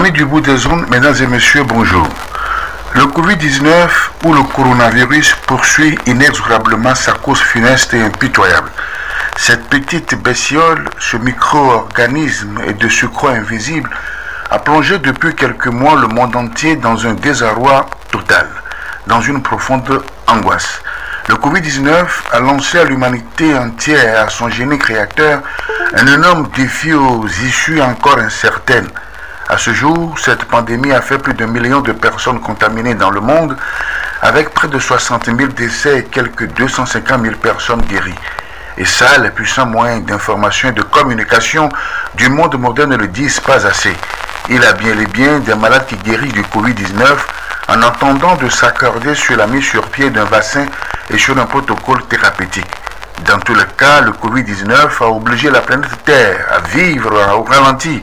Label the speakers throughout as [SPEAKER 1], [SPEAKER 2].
[SPEAKER 1] Amis du bout des ondes, mesdames et messieurs, bonjour. Le Covid-19 ou le coronavirus poursuit inexorablement sa course funeste et impitoyable. Cette petite bestiole, ce micro-organisme et de surcroît invisible, a plongé depuis quelques mois le monde entier dans un désarroi total, dans une profonde angoisse. Le Covid-19 a lancé à l'humanité entière et à son génie créateur un énorme défi aux issues encore incertaines. À ce jour, cette pandémie a fait plus de millions de personnes contaminées dans le monde, avec près de 60 000 décès et quelques 250 000 personnes guéries. Et ça, les puissants moyens d'information et de communication du monde moderne ne le disent pas assez. Il y a bien et bien des malades qui guérissent du Covid-19 en attendant de s'accorder sur la mise sur pied d'un vaccin et sur un protocole thérapeutique. Dans tous les cas, le Covid-19 a obligé la planète Terre à vivre au ralenti.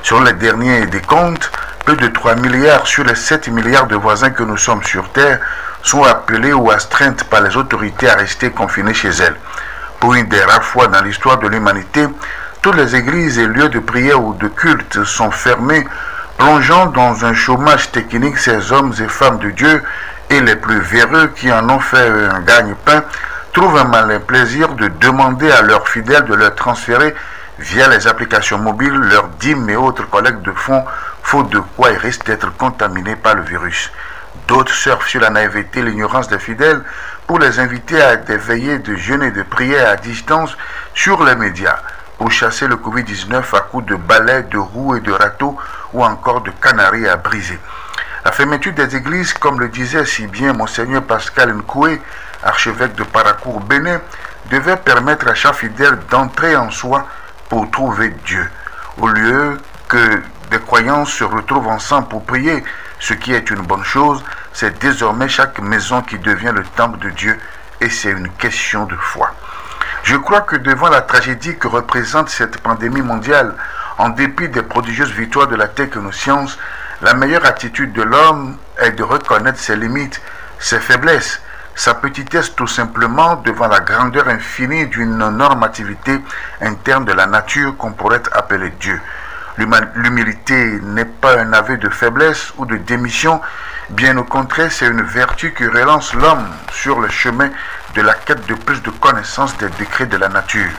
[SPEAKER 1] Sur les derniers décomptes, plus de 3 milliards sur les 7 milliards de voisins que nous sommes sur Terre sont appelés ou astreintes par les autorités à rester confinés chez elles. Pour une des rares fois dans l'histoire de l'humanité, toutes les églises et lieux de prière ou de culte sont fermés, plongeant dans un chômage technique ces hommes et femmes de Dieu, et les plus véreux qui en ont fait un gagne-pain trouvent un malin plaisir de demander à leurs fidèles de leur transférer via les applications mobiles leurs dîmes et autres collectes de fonds, faute de quoi ils risquent d'être contaminés par le virus. D'autres surfent sur la naïveté et l'ignorance des fidèles pour les inviter à des veillées de jeûne et de prière à distance sur les médias, pour chasser le Covid-19 à coups de balais, de roues et de râteaux ou encore de canaris à briser. La fermeture des églises, comme le disait si bien Monseigneur Pascal Nkoué, archevêque de Paracourt Bénin, devait permettre à chaque fidèle d'entrer en soi pour trouver Dieu, au lieu que des croyants se retrouvent ensemble pour prier, ce qui est une bonne chose. C'est désormais chaque maison qui devient le temple de Dieu, et c'est une question de foi. Je crois que devant la tragédie que représente cette pandémie mondiale, en dépit des prodigieuses victoires de la technoscience, la meilleure attitude de l'homme est de reconnaître ses limites, ses faiblesses, sa petitesse tout simplement devant la grandeur infinie d'une normativité interne de la nature qu'on pourrait appeler Dieu. L'humilité n'est pas un aveu de faiblesse ou de démission, bien au contraire, c'est une vertu qui relance l'homme sur le chemin de la quête de plus de connaissance des décrets de la nature.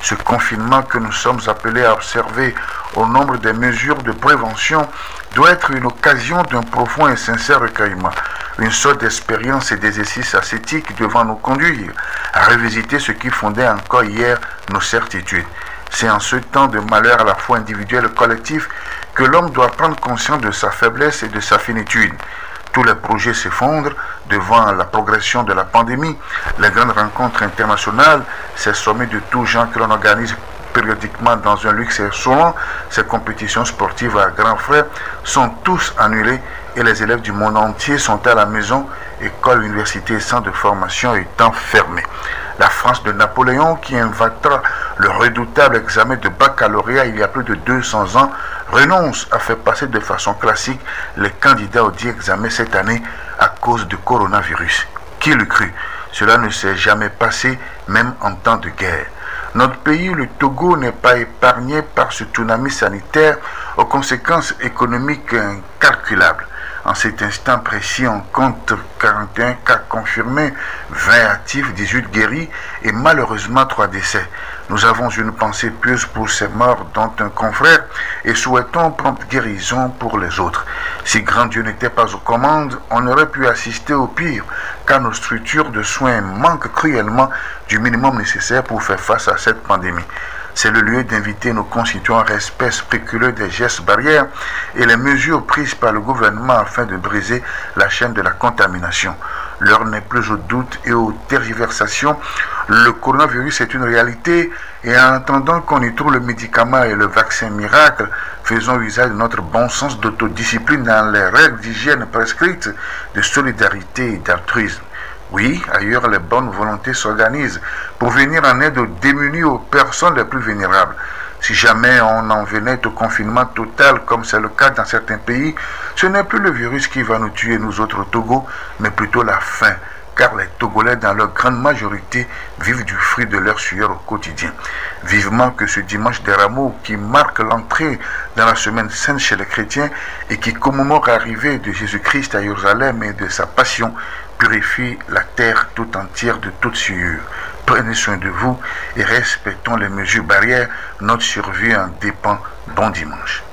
[SPEAKER 1] Ce confinement que nous sommes appelés à observer au nombre des mesures de prévention doit être une occasion d'un profond et sincère recueillement, une sorte d'expérience et d'exercice ascétique devant nous conduire à revisiter ce qui fondait encore hier nos certitudes. C'est en ce temps de malheur à la fois individuel et collectif que l'homme doit prendre conscience de sa faiblesse et de sa finitude. Tous les projets s'effondrent devant la progression de la pandémie. Les grandes rencontres internationales, ces sommets de tous genres que l'on organise périodiquement dans un luxe insolent, ces compétitions sportives à grands frais, sont tous annulées et les élèves du monde entier sont à la maison, écoles, universités, centres de formation étant fermés. La France de Napoléon, qui inventera le redoutable examen de baccalauréat il y a plus de 200 ans, renonce à faire passer de façon classique les candidats au dit examen cette année à cause du coronavirus. Qui l'eût cru? Cela ne s'est jamais passé, même en temps de guerre. Notre pays, le Togo, n'est pas épargné par ce tsunami sanitaire aux conséquences économiques incalculables. En cet instant précis, on compte 41 cas confirmés, 20 actifs, 18 guéris et malheureusement 3 décès. Nous avons une pensée pieuse pour ces morts dont un confrère et souhaitons prompte guérison pour les autres. Si grand Dieu n'était pas aux commandes, on aurait pu assister au pire, car nos structures de soins manquent cruellement du minimum nécessaire pour faire face à cette pandémie. C'est le lieu d'inviter nos concitoyens au respect scrupuleux des gestes barrières et les mesures prises par le gouvernement afin de briser la chaîne de la contamination. L'heure n'est plus au doute et aux tergiversations. Le coronavirus est une réalité et en attendant qu'on y trouve le médicament et le vaccin miracle, faisons usage de notre bon sens d'autodiscipline dans les règles d'hygiène prescrites, de solidarité et d'altruisme. Oui, ailleurs, les bonnes volontés s'organisent pour venir en aide aux démunis, aux personnes les plus vulnérables. Si jamais on en venait au confinement total, comme c'est le cas dans certains pays, ce n'est plus le virus qui va nous tuer, nous autres au Togo, mais plutôt la faim. car les Togolais, dans leur grande majorité, vivent du fruit de leur sueur au quotidien. Vivement que ce dimanche des Rameaux, qui marque l'entrée dans la semaine sainte chez les chrétiens et qui commémore l'arrivée de Jésus-Christ à Jérusalem et de sa passion, purifie la terre tout entière de toute souillure. Prenez soin de vous et respectons les mesures barrières. Notre survie en dépend. Bon dimanche.